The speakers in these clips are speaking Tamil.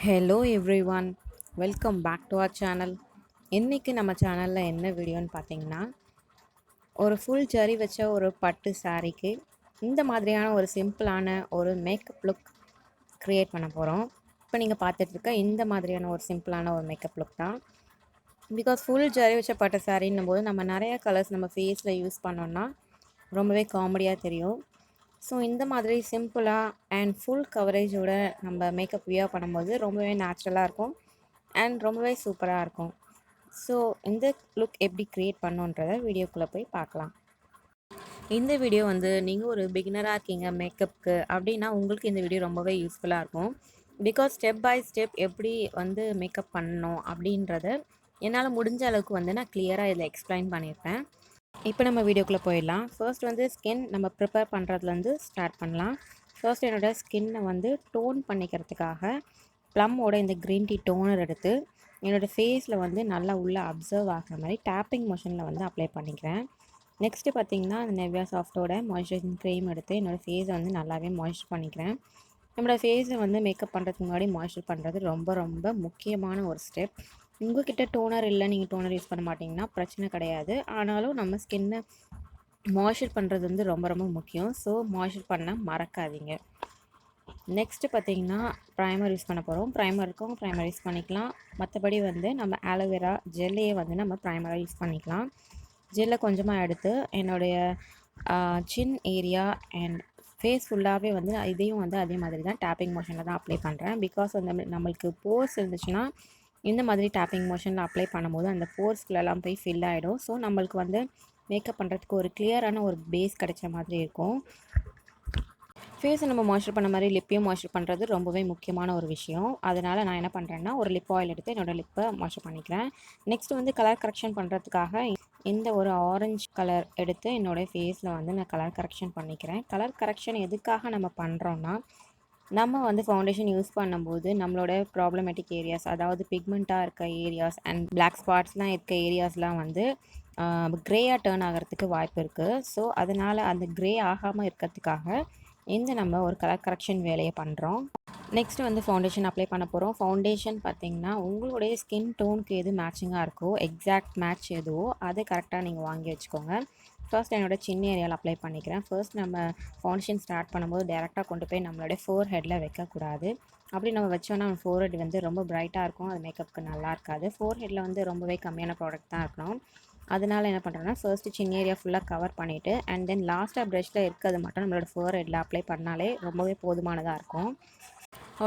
Hello everyone, welcome back to our channel. இன்றைக்கி நம்ம சேனலில் என்ன வீடியோன்னு பார்த்தீங்கன்னா, ஒரு ஃபுல் ஜரி வச்ச ஒரு பட்டு சாரீக்கு இந்த மாதிரியான ஒரு சிம்பிளான ஒரு மேக்கப் லுக் க்ரியேட் பண்ண போகிறோம். இப்போ நீங்கள் பார்த்துட்ருக்க இந்த மாதிரியான ஒரு சிம்பிளான ஒரு மேக்கப் லுக் தான். பிகாஸ் ஃபுல் ஜரி வச்ச பட்டு சாரின்னும் போது நம்ம நிறைய கலர்ஸ் நம்ம ஃபேஸில் யூஸ் பண்ணோன்னா ரொம்பவே காமெடியாக தெரியும். ஸோ இந்த மாதிரி சிம்பிளாக அண்ட் ஃபுல் கவரேஜோட நம்ம மேக்கப் வியர் பண்ணும்போது ரொம்பவே நேச்சுரலாக இருக்கும் அண்ட் ரொம்பவே சூப்பராக இருக்கும். ஸோ இந்த லுக் எப்படி க்ரியேட் பண்ணுன்றதை வீடியோக்குள்ளே போய் பார்க்கலாம். இந்த வீடியோ வந்து நீங்கள் ஒரு பிகினராக இருக்கீங்க மேக்கப்புக்கு அப்படின்னா உங்களுக்கு இந்த வீடியோ ரொம்பவே யூஸ்ஃபுல்லாக இருக்கும். பிகாஸ் ஸ்டெப் பை ஸ்டெப் எப்படி வந்து மேக்கப் பண்ணணும் அப்படின்றத என்னால் முடிஞ்ச அளவுக்கு வந்து நான் கிளியராக இதில் எக்ஸ்பிளைன் பண்ணியிருப்பேன். இப்போ நம்ம வீடியோக்குள்ளே போயிடலாம். ஃபர்ஸ்ட் வந்து ஸ்கின் நம்ம ப்ரிப்பேர் பண்ணுறதுலேருந்து ஸ்டார்ட் பண்ணலாம். ஃபர்ஸ்ட் என்னோடய ஸ்கின்னை வந்து டோன் பண்ணிக்கிறதுக்காக ப்ளம்மோட இந்த க்ரீன் டீ டோனர் எடுத்து என்னோடய ஃபேஸில் வந்து நல்லா உள்ளே அப்சர்வ் ஆகிற மாதிரி டேப்பிங் மோஷனில் வந்து அப்ளை பண்ணிக்கிறேன். நெக்ஸ்ட்டு பார்த்திங்கன்னா அந்த நெவ்யா சாஃப்ட்டோட மாய்ஸ்சரைசிங் க்ரீம் எடுத்து என்னோடய ஃபேஸை வந்து நல்லாவே மாய்ஸ்சர் பண்ணிக்கிறேன். நம்மளோட ஃபேஸை வந்து மேக்கப் பண்ணுறதுக்கு முன்னாடி மாய்ஸ்சர் பண்ணுறது ரொம்ப ரொம்ப முக்கியமான ஒரு ஸ்டெப். உங்கள்கிட்ட டோனர் இல்லை, நீங்கள் டோனர் யூஸ் பண்ண மாட்டிங்கன்னா பிரச்சனை கிடையாது. ஆனாலும் நம்ம ஸ்கின்னை மாய்ஸ்சர் பண்ணுறது வந்து ரொம்ப ரொம்ப முக்கியம். ஸோ மாய்ஸ்சர் பண்ண மறக்காதீங்க. நெக்ஸ்ட்டு பார்த்திங்கன்னா ப்ரைமர் யூஸ் பண்ண போகிறோம். ப்ரைமருக்கும் ப்ரைமர் யூஸ் பண்ணிக்கலாம். மற்றபடி வந்து நம்ம ஆலோவேரா ஜெல்லையே வந்து நம்ம ப்ரைமராக யூஸ் பண்ணிக்கலாம். ஜெல்லை கொஞ்சமாக எடுத்து என்னுடைய சின் ஏரியா அண்ட் ஃபேஸ் ஃபுல்லாகவே வந்து இதையும் வந்து அதே மாதிரி தான் டேப்பிங் மோஷனில் தான் அப்ளை பண்ணுறேன். பிகாஸ் வந்து நம்மளுக்கு போர்ஸ் இருந்துச்சுன்னா இந்த மாதிரி டேப்பிங் மோஷனில் அப்ளை பண்ணும்போது அந்த போர்ஸ்குள்ளெல்லாம் போய் ஃபில் ஆகிடும். ஸோ நம்மளுக்கு வந்து மேக்கப் பண்ணுறதுக்கு ஒரு கிளியரான ஒரு பேஸ் கிடைச்ச மாதிரி இருக்கும். ஃபேஸை நம்ம மாய்ஸ்சர் பண்ண மாதிரி லிப்பையும் மாய்ஸ்சர் பண்ணுறது ரொம்பவே முக்கியமான ஒரு விஷயம். அதனால் நான் என்ன பண்ணுறேன்னா ஒரு லிப் ஆயில் எடுத்து என்னோடய லிப்பை மாய்ஸ்சர் பண்ணிக்கிறேன். நெக்ஸ்ட் வந்து கலர் கரெக்ஷன் பண்ணுறதுக்காக இந்த ஒரு ஆரஞ்சு கலர் எடுத்து என்னோடய ஃபேஸில் வந்து நான் கலர் கரெக்ஷன் பண்ணிக்கிறேன். கலர் கரெக்ஷன் எதுக்காக நம்ம பண்ணுறோன்னா, நம்ம வந்து ஃபவுண்டேஷன் யூஸ் பண்ணும்போது நம்மளோட ப்ராப்ளமேட்டிக் ஏரியாஸ், அதாவது பிக்மெண்ட்டாக இருக்க ஏரியாஸ் அண்ட் பிளாக் ஸ்பாட்ஸ்லாம் இருக்க ஏரியாஸ்லாம் வந்து க்ரேயாக டேர்ன் ஆகிறதுக்கு வாய்ப்பு இருக்குது. ஸோ அதனால் அந்த க்ரே ஆகாமல் இருக்கிறதுக்காக இந்த நம்ம ஒரு கலர் கரெக்ஷன் வேலையை பண்ணுறோம். நெக்ஸ்ட் வந்து ஃபவுண்டேஷன் அப்ளை பண்ண போகிறோம். ஃபவுண்டேஷன் பார்த்திங்கன்னா உங்களுடைய ஸ்கின் டோனுக்கு எது மேட்சிங்காக இருக்கோ, எக்ஸாக்ட் மேட்ச் எதுவோ அதை கரெக்டாக நீங்கள் வாங்கி வச்சுக்கோங்க. ஃபர்ஸ்ட் என்னோடய சின்ன ஏரியாவில் அப்ளை பண்ணிக்கிறேன். ஃபர்ஸ்ட் நம்ம ஃபவுண்டேஷன் ஸ்டார்ட் பண்ணும்போது டேரெக்டாக கொண்டு போய் நம்மளுடைய ஃபோர் ஹெட்டில் வைக்கக்கூடாது. அப்படி நம்ம வச்சோன்னா நம்ம ஃபோர் ஹெட் வந்து ரொம்ப ப்ரைட்டாக இருக்கும், அது மேக்கப்புக்கு நல்லா இருக்காது. ஃபோர் ஹெட்டில் வந்து ரொம்பவே கம்மியான ப்ராடக்ட் தான் இருக்கணும். அதனால் என்ன பண்ணுறேன்னா ஃபர்ஸ்ட்டு சின்ன ஏரியா ஃபுல்லாக கவர் பண்ணிவிட்டு அண்ட் தென் லாஸ்ட்டாக ப்ரஷில் இருக்கிறது மட்டும் நம்மளோட ஃபோர் ஹெட்டில் அப்ளை பண்ணாலே ரொம்பவே போதுமானதாக இருக்கும்.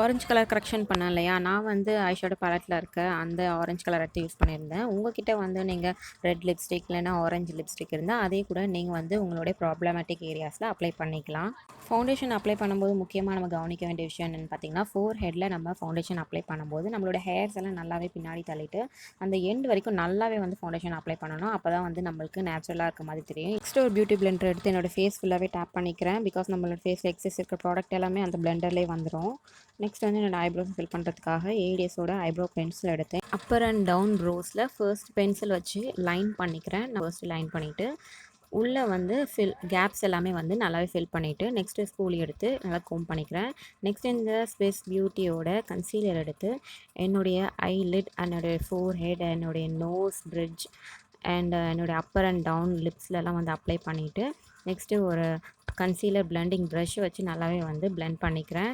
ஆரஞ்சு கலர் கரெக்ஷன் பண்ணேன் இல்லையா, நான் வந்து ஐஷேடோ பேலட்டில் இருக்க அந்த ஆரஞ்சு கலர் எடுத்து யூஸ் பண்ணியிருந்தேன். உங்கள்கிட்ட வந்து நீங்கள் ரெட் லிப்ஸ்டிக் இல்லைனா ஆரஞ்சு லிப்ஸ்டிக் இருந்தால் அதே கூட நீங்கள் வந்து உங்களுடைய ப்ராப்ளமேட்டிக் ஏரியாஸில் அப்ளை பண்ணிக்கலாம். ஃபவுண்டேஷன் அப்ளை பண்ணும்போது முக்கியமாக நம்ம கவனிக்க வேண்டிய விஷயம் என்னென்னு பார்த்தீங்கன்னா, ஃபோர் ஹெட்டில் நம்ம ஃபவுண்டேஷன் அப்ளை பண்ணும்போது நம்மளோட ஹேர்ஸ் எல்லாம் நல்லாவே பின்னாடி தள்ளிட்டு அந்த எண்ட் வரைக்கும் நல்லாவே வந்து ஃபவுண்டேஷன் அப்ளை பண்ணணும். அப்போ தான் வந்து நம்மளுக்கு நேச்சுரலாக இருக்க மாதிரி தெரியும். நெக்ஸ்ட் ஒரு பியூட்டி பிளெண்டர் எடுத்து என்னோடய ஃபேஸ் ஃபுல்லாகவே டேப் பண்ணிக்கிறேன். பிகாஸ் நம்மளோட ஃபேஸில் எக்ஸஸ் இருக்கிற ப்ராடக்ட் எல்லாமே அந்த பிளெண்டர்லேயே வந்துடும். நெக்ஸ்ட் வந்து என்னோடய ஐப்ரோஸ் ஃபில் பண்ணுறதுக்காக ஏடிஎஸோட ஐப்ரோ பென்சில் எடுத்தேன். அப்பர் அண்ட் டவுன் ப்ரோஸில் ஃபர்ஸ்ட் பென்சில் வச்சு லைன் பண்ணிக்கிறேன். நான் ஃபர்ஸ்ட் லைன் பண்ணிவிட்டு உள்ளே வந்து கேப்ஸ் எல்லாமே வந்து நல்லாவே ஃபில் பண்ணிவிட்டு நெக்ஸ்ட்டு ஸ்பூலி எடுத்து நல்லா கோம் பண்ணிக்கிறேன். நெக்ஸ்ட் இந்த ஸ்பேஸ் பியூட்டியோட கன்சீலர் எடுத்து என்னுடைய ஐலிட், என்னுடைய ஃபோர் ஹெட், என்னுடைய நோஸ் பிரிட்ஜ் அண்ட் என்னுடைய அப்பர் அண்ட் டவுன் லிப்ஸ்லலாம் வந்து அப்ளை பண்ணிவிட்டு நெக்ஸ்ட்டு ஒரு கன்சீலர் பிளெண்டிங் ப்ரஷ் வச்சு நல்லாவே வந்து பிளெண்ட் பண்ணிக்கிறேன்.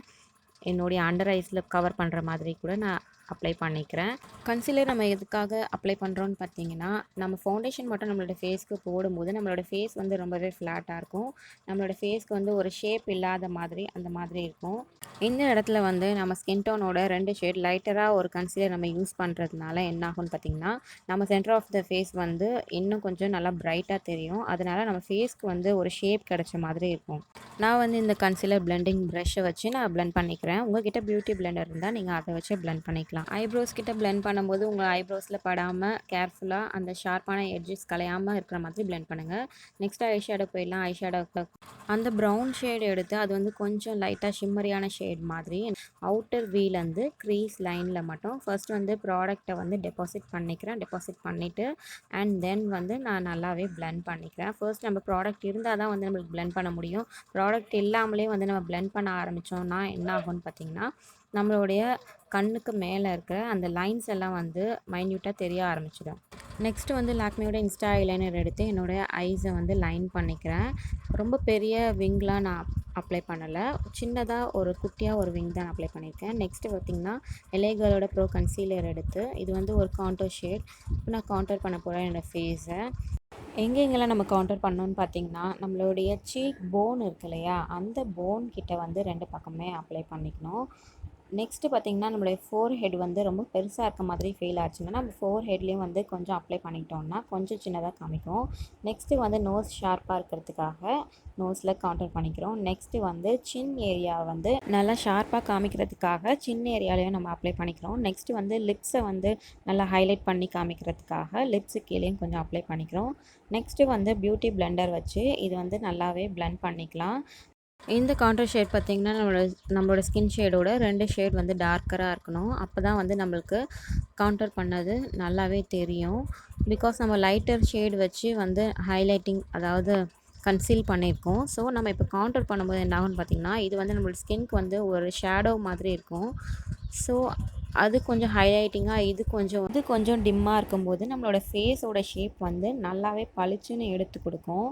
என்னுடைய அண்டர் ஐஸில் கவர் பண்ணுற மாதிரி கூட நான் அப்ளை பண்ணிக்கிறேன். கன்சீலர் நம்ம எதுக்காக அப்ளை பண்ணுறோன்னு பார்த்தீங்கன்னா, நம்ம ஃபவுண்டேஷன் மட்டும் நம்மளோட ஃபேஸ்க்கு போடும்போது நம்மளோட ஃபேஸ் வந்து ரொம்பவே ஃப்ளாட்டாக இருக்கும். நம்மளோட ஃபேஸ்க்கு வந்து ஒரு ஷேப் இல்லாத மாதிரி அந்த மாதிரி இருக்கும். இந்த இடத்துல வந்து நம்ம ஸ்கின் டோனோட 2 ஷேட் லைட்டராக ஒரு கன்சீலர் நம்ம யூஸ் பண்ணுறதுனால என்ன ஆகும்னு பார்த்திங்கன்னா, நம்ம சென்டர் ஆஃப் த ஃபேஸ் வந்து இன்னும் கொஞ்சம் நல்லா ப்ரைட்டாக தெரியும். அதனால் நம்ம ஃபேஸ்க்கு வந்து ஒரு ஷேப் கிடைச்ச மாதிரி இருக்கும். நான் வந்து இந்த கன்சீலர் பிளெண்டிங் ப்ரஷ்ஷை வச்சு நான் பிளெண்ட் பண்ணிக்கிறேன். உங்கள்கிட்ட பியூட்டி பிளெண்டர் இருந்தால் நீங்கள் அதை வச்சு பிளெண்ட் பண்ணிக்கலாம். ஐப்ரோஸ் கிட்ட பிளெண்ட் பண்ணும்போது உங்கள் ஐப்ரோஸில் படாமல் கேர்ஃபுல்லாக அந்த ஷார்ப்பான எட்ஜஸ் கலையாமல் இருக்கிற மாதிரி பிளெண்ட் பண்ணுங்கள். நெக்ஸ்ட்டு ஐஷேடோ போயிடலாம். ஐஷேடோக்கு அந்த ப்ரௌன் ஷேடு எடுத்து அது வந்து கொஞ்சம் லைட்டாக ஷிம்மரியான ஷேட் மாதிரி அவுட்டர் வீலேருந்து க்ரீஸ் லைனில் மட்டும் ஃபர்ஸ்ட் வந்து ப்ராடக்டை வந்து டெபாசிட் பண்ணிக்கிறேன். டெபாசிட் பண்ணிவிட்டு அண்ட் தென் வந்து நான் நல்லாவே பிளெண்ட் பண்ணிக்கிறேன். ஃபர்ஸ்ட் நம்ம ப்ராடக்ட் இருந்தால் தான் வந்து நம்மளுக்கு பிளெண்ட் பண்ண முடியும். ப்ராடக்ட் இல்லாமலே வந்து நம்ம பிளெண்ட் பண்ண ஆரம்பித்தோம்னா என்ன ஆகும்னு பார்த்திங்கன்னா, நம்மளுடைய கண்ணுக்கு மேலே இருக்கிற அந்த லைன்ஸ் எல்லாம் வந்து மைன்யூட்டாக தெரிய ஆரம்பிச்சிடும். நெக்ஸ்ட்டு வந்து லாக்மியோட இன்ஸ்டா ஐலைனர் எடுத்து என்னோடய ஐஸை வந்து லைன் பண்ணிக்கிறேன். ரொம்ப பெரிய விங்லாம் நான் அப்ளை பண்ணலை, சின்னதாக ஒரு குட்டியாக ஒரு விங் தான் அப்ளை பண்ணியிருக்கேன். நெக்ஸ்ட்டு பார்த்திங்கன்னா LA Girlோட ப்ரோ கன்சீலர் எடுத்து இது வந்து ஒரு கான்டோர் ஷேட். இப்போ நான் கான்டோர் பண்ண போகிறேன் என்னோடய ஃபேஸை. எங்கெங்கெல்லாம் நம்ம கவுண்டர் பண்ணோன்னு பார்த்தீங்கன்னா, நம்மளுடைய சீக் போன் இருக்கு இல்லையா, அந்த போன் கிட்ட வந்து 2 பக்கமே அப்ளை பண்ணிக்கணும். நெக்ஸ்ட்டு பார்த்திங்கன்னா, நம்மளுடைய ஃபோர்ஹெட் வந்து ரொம்ப பெருசாக இருக்க மாதிரி ஃபீல் ஆச்சுன்னா, நம்ம ஃபோர்ஹெட்லேயும் வந்து கொஞ்சம் அப்ளை பண்ணிட்டோம்னா கொஞ்சம் சின்னதாக காமிக்கும். நெக்ஸ்ட்டு வந்து நோஸ் ஷார்ப்பாக இருக்கிறதுக்காக நோஸில் கவுண்டர் பண்ணிக்கிறோம். நெக்ஸ்ட்டு வந்து சின் ஏரியா வந்து நல்லா ஷார்ப்பாக காமிக்கிறதுக்காக சின் ஏரியாலையும் நம்ம அப்ளை பண்ணிக்கிறோம். நெக்ஸ்ட்டு வந்து லிப்ஸை வந்து நல்லா ஹைலைட் பண்ணி காமிக்கிறதுக்காக லிப்ஸு கீழேயும் கொஞ்சம் அப்ளை பண்ணிக்கிறோம். நெக்ஸ்ட்டு வந்து பியூட்டி பிளெண்டர் வச்சு இது வந்து நல்லாவே பிளெண்ட் பண்ணிக்கலாம். இந்த கான்டோர் ஷேட் பார்த்திங்கன்னா நம்மளோட ஸ்கின் ஷேடோட 2 ஷேட் வந்து டார்க்கராக இருக்கணும். அப்போ தான் வந்து நம்மளுக்கு கவுண்டர் பண்ணது நல்லாவே தெரியும். பிகாஸ் நம்ம லைட்டர் ஷேட் வச்சு வந்து ஹைலைட்டிங், அதாவது கன்சீல் பண்ணியிருக்கோம். ஸோ நம்ம இப்போ கவுண்டர் பண்ணும்போது என்ன ஆகும்னு பார்த்திங்கன்னா, இது வந்து நம்மளோட ஸ்கின்க்கு வந்து ஒரு ஷேடோ மாதிரி இருக்கும். ஸோ அது கொஞ்சம் ஹைலைட்டிங்காக, இது கொஞ்சம் டிம்மாக இருக்கும்போது நம்மளோட ஃபேஸோட ஷேப் வந்து நல்லாவே பளிச்சுன்னு எடுத்து கொடுக்கும்.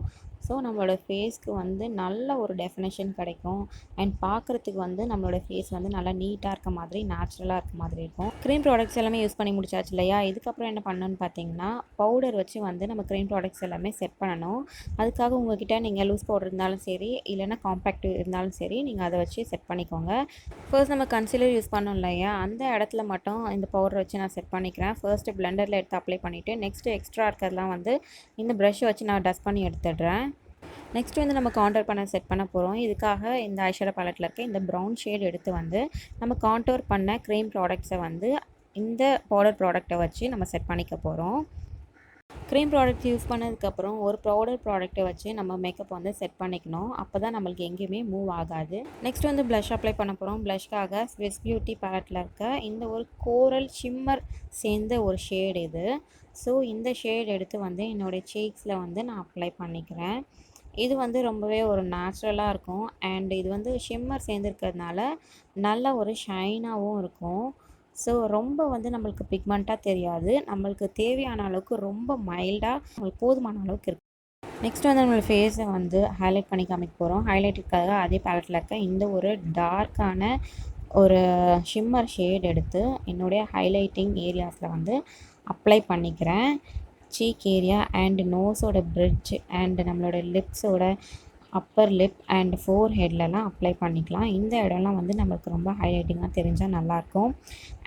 ஸோ நம்மளோட ஃபேஸ்க்கு வந்து நல்ல ஒரு டெஃபினேஷன் கிடைக்கும். அண்ட் பார்க்குறதுக்கு வந்து நம்மளோட ஃபேஸ் வந்து நல்லா நீட்டாக இருக்க மாதிரி, நேச்சுரலாக இருக்க மாதிரி இருக்கும். க்ரீம் ப்ராடக்ட்ஸ் எல்லாமே யூஸ் பண்ணி முடிச்சாச்சு இல்லையா. இதுக்கப்புறம் என்ன பண்ணணும்னு பார்த்தீங்கன்னா, பவுடர் வச்சு வந்து நம்ம க்ரீம் ப்ராடக்ட்ஸ் எல்லாமே செட் பண்ணணும். அதுக்காக உங்கள்கிட்ட நீங்கள் லூஸ் பவுடர் இருந்தாலும் சரி, இல்லைனா காம்பேக்ட் இருந்தாலும் சரி, நீங்கள் அதை வச்சு செட் பண்ணிக்கோங்க. ஃபர்ஸ்ட் நம்ம கன்சீலர் யூஸ் பண்ணோம் இல்லையா, அந்த இடத்துல மட்டும் இந்த பவுடர் வச்சு நான் செட் பண்ணிக்கிறேன். ஃபர்ஸ்ட்டு பிளெண்டரில் எடுத்து அப்ளை பண்ணிவிட்டு நெக்ஸ்ட்டு எக்ஸ்ட்ரா இருக்கிறதுலாம் வந்து இந்த ப்ரஷ் வச்சு நான் டஸ்ட் பண்ணி எடுத்துடுறேன். நெக்ஸ்ட் வந்து நம்ம கான்டோர் பண்ண செட் பண்ண போகிறோம். இதுக்காக இந்த ஐஷேடோ பேலட்டில் இருக்க இந்த ப்ரௌன் ஷேட் எடுத்து வந்து நம்ம கான்டோர் பண்ண க்ரீம் ப்ராடக்ட்ஸை வந்து இந்த பவுடர் ப்ராடக்டை வச்சு நம்ம செட் பண்ணிக்க போகிறோம். க்ரீம் ப்ராடக்ட் யூஸ் பண்ணதுக்கப்புறம் ஒரு பவுடர் ப்ராடக்ட்டை வச்சு நம்ம மேக்கப் வந்து செட் பண்ணிக்கணும். அப்போ தான் நம்மளுக்கு எங்கேயுமே மூவ் ஆகாது. நெக்ஸ்ட் வந்து ப்ளஷ் அப்ளை பண்ண போகிறோம். ப்ளஷ்க்காக ஸ்விஸ் பியூட்டி பேலட்டில் இருக்க இந்த ஒரு கோரல் ஷிம்மர் சேர்ந்த ஒரு ஷேட் இது. ஸோ இந்த ஷேட் எடுத்து வந்து என்னோடய சீக்ஸில் வந்து நான் அப்ளை பண்ணிக்கிறேன். இது வந்து ரொம்பவே ஒரு நேச்சுரலாக இருக்கும். அண்ட் இது வந்து ஷிம்மர் சேர்ந்துருக்கிறதுனால நல்ல ஒரு ஷைனாகவும் இருக்கும். ஸோ ரொம்ப வந்து நம்மளுக்கு பிக்மெண்ட்டாக தெரியாது. நம்மளுக்கு தேவையான அளவுக்கு ரொம்ப மைல்டாக நம்மளுக்கு போதுமான அளவுக்கு இருக்குது. நெக்ஸ்ட் வந்து நம்மளோட ஃபேஸை வந்து ஹைலைட் பண்ணி காமிக்க போகிறோம். ஹைலைட்டுக்காக அதே பேலட்டில் இருக்க இந்த ஒரு டார்க்கான ஒரு ஷிம்மர் ஷேட் எடுத்து என்னுடைய ஹைலைட்டிங் ஏரியாஸில் வந்து அப்ளை பண்ணிக்கிறேன். சீக் ஏரியா அண்ட் நோஸோட பிரிட்ஜ் அண்ட் நம்மளோட லிப்ஸோட அப்பர் லிப் அண்ட் ஃபோர்ஹெட்லலாம் அப்ளை பண்ணிக்கலாம். இந்த இடம்லாம் வந்து நம்மளுக்கு ரொம்ப ஹைலைட்டிங்காக தெரிஞ்சால் நல்லாயிருக்கும்.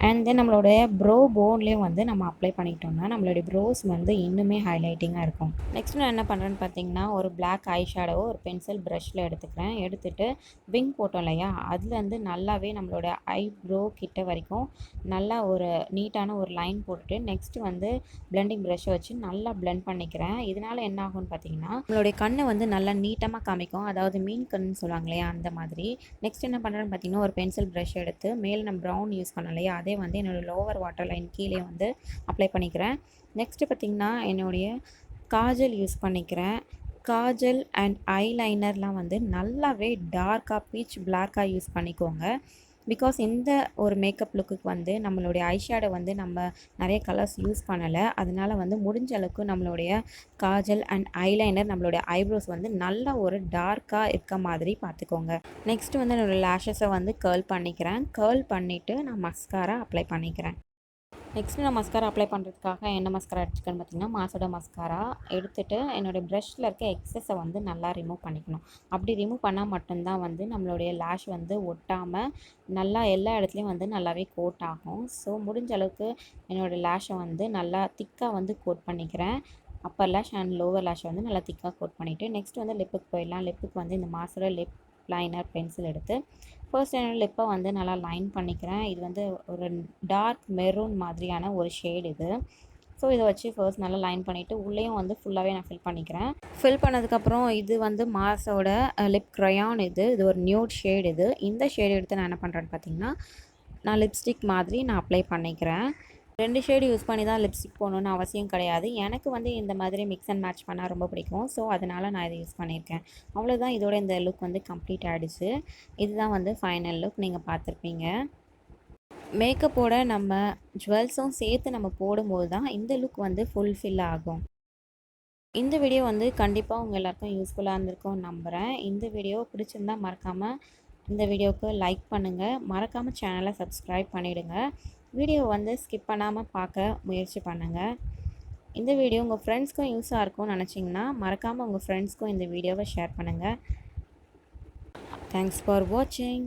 அண்ட் தென் நம்மளுடைய ப்ரோ போன்லேயும் வந்து நம்ம அப்ளை பண்ணிட்டோம்னா நம்மளுடைய ப்ரோஸ் வந்து இன்னுமே ஹைலைட்டிங்காக இருக்கும். நெக்ஸ்ட் நான் என்ன பண்ணுறேன்னு பார்த்தீங்கன்னா, ஒரு பிளாக் ஐ ஷேடோ ஒரு பென்சில் ப்ரஷில் எடுத்துக்கிறேன். எடுத்துகிட்டு விங் போட்டோம் இல்லையா, அதுலேருந்து நல்லாவே நம்மளோட ஐப்ரோ கிட்ட வரைக்கும் நல்லா ஒரு நீட்டான ஒரு லைன் போட்டுட்டு நெக்ஸ்ட்டு வந்து பிளெண்டிங் ப்ரஷ்ஷை வச்சு நல்லா பிளெண்ட் பண்ணிக்கிறேன். இதனால் என்ன ஆகும்னு பார்த்தீங்கன்னா, நம்மளுடைய கண்ணை வந்து நல்லா நீட்டமாக காமிக்கும். அதாவது மீன் கண்ணுன்னு சொல்லுவாங்க இல்லையா, அந்த மாதிரி. நெக்ஸ்ட் என்ன பண்ணுறேன்னு பார்த்தீங்கன்னா, ஒரு பென்சில் ப்ரஷ் எடுத்து மேலே நம்ம ப்ரௌன் யூஸ் பண்ணோம் இல்லையா, அதே வந்து என்னோடய லோவர் வாட்டர் லைன் கீழே வந்து அப்ளை பண்ணிக்கிறேன். நெக்ஸ்ட்டு பார்த்திங்கன்னா, என்னுடைய காஜல் யூஸ் பண்ணிக்கிறேன். காஜல் அண்ட் ஐலைனர்லாம் வந்து நல்லாவே டார்க்காக பீச் பிளாக்காக யூஸ் பண்ணிக்கோங்க. பிகாஸ் இந்த ஒரு மேக்கப் லுக்குக்கு வந்து நம்மளுடைய ஐஷேடோ வந்து நம்ம நிறைய கலர்ஸ் யூஸ் பண்ணலை. அதனால் வந்து முடிஞ்ச அளவுக்கு நம்மளுடைய காஜல் அண்ட் ஐலைனர் நம்மளுடைய ஐப்ரோஸ் வந்து நல்ல ஒரு டார்க்காக இருக்க மாதிரி பார்த்துக்கோங்க. நெக்ஸ்ட்டு வந்து என்னோடய லேஷஸை வந்து கேர்ள் பண்ணிக்கிறேன். கேர்ள் பண்ணிவிட்டு நான் மஸ்காரா அப்ளை பண்ணிக்கிறேன். நெக்ஸ்ட்டு நான் மஸ்காரா அப்ளை பண்ணுறதுக்காக என்ன மஸ்காரா எடுத்துக்கன்னு பார்த்தீங்கன்னா, மாசோட மஸ்காரா எடுத்துகிட்டு என்னோடய ப்ரஷ்ஷில் இருக்க எக்ஸஸை வந்து நல்லா ரிமூவ் பண்ணிக்கணும். அப்படி ரிமூவ் பண்ணால் மட்டும்தான் வந்து நம்மளுடைய லேஷ் வந்து ஒட்டாமல் நல்லா எல்லா இடத்துலையும் வந்து நல்லாவே கோட் ஆகும். ஸோ முடிஞ்ச அளவுக்கு என்னோடய லேஷை வந்து நல்லா திக்காக வந்து கோட் பண்ணிக்கிறேன். அப்பர் லேஷ் அண்ட் லோவர் லேஷை வந்து நல்லா திக்காக கோட் பண்ணிவிட்டு நெக்ஸ்ட் வந்து லிப்புக்கு போயிடலாம். லிப்புக்கு வந்து இந்த மாசோட லிப் லைனர் பென்சில் எடுத்து ஃபர்ஸ்ட் என்னோடய லிப்பை வந்து நல்லா லைன் பண்ணிக்கிறேன். இது வந்து ஒரு டார்க் மெரூன் மாதிரியான ஒரு ஷேட் இது. ஸோ இதை வச்சு ஃபர்ஸ்ட் நல்லா லைன் பண்ணிவிட்டு உள்ளேயும் வந்து ஃபுல்லாகவே நான் ஃபில் பண்ணிக்கிறேன். ஃபில் பண்ணதுக்கப்புறம் இது வந்து மாஸோட லிப் க்ரையான் இது ஒரு நியூட் ஷேட் இது. இந்த ஷேட் எடுத்து நான் என்ன பண்ணுறேன்னு பார்த்தீங்கன்னா, நான் லிப்ஸ்டிக் மாதிரி நான் அப்ளை பண்ணிக்கிறேன். 2 ஷேடு யூஸ் பண்ணி தான் லிப்ஸ்டிக் போடணுன்னு அவசியம் கிடையாது. எனக்கு வந்து இந்த மாதிரி மிக்ஸ் அண்ட் மேட்ச் பண்ணால் ரொம்ப பிடிக்கும். ஸோ அதனால் நான் இதை யூஸ் பண்ணியிருக்கேன். அவ்வளோதான், இதோட இந்த லுக் வந்து கம்ப்ளீட் ஆகிடுச்சு. இதுதான் வந்து ஃபைனல் லுக், நீங்கள் பார்த்துருப்பீங்க. மேக்கப்போட நம்ம ஜுவல்ஸும் சேர்த்து நம்ம போடும்போது தான் இந்த லுக் வந்து ஃபுல்ஃபில் ஆகும். இந்த வீடியோ வந்து கண்டிப்பாக உங்கள் எல்லாருக்கும் யூஸ்ஃபுல்லாக இருந்திருக்கும்னு நம்புகிறேன். இந்த வீடியோ பிடிச்சிருந்தால் மறக்காமல் இந்த வீடியோவுக்கு லைக் பண்ணுங்கள். மறக்காமல் சேனலை சப்ஸ்கிரைப் பண்ணிவிடுங்க. வீடியோ வந்து ஸ்கிப் பண்ணாமல் பார்க்க முயற்சி பண்ணுங்கள். இந்த வீடியோ உங்கள் ஃப்ரெண்ட்ஸ்க்கும் யூஸாக இருக்கும்னு நினச்சிங்கன்னா மறக்காமல் உங்கள் ஃப்ரெண்ட்ஸ்க்கும் இந்த வீடியோவை ஷேர் பண்ணுங்கள். தேங்க்ஸ் ஃபார் வாட்சிங்.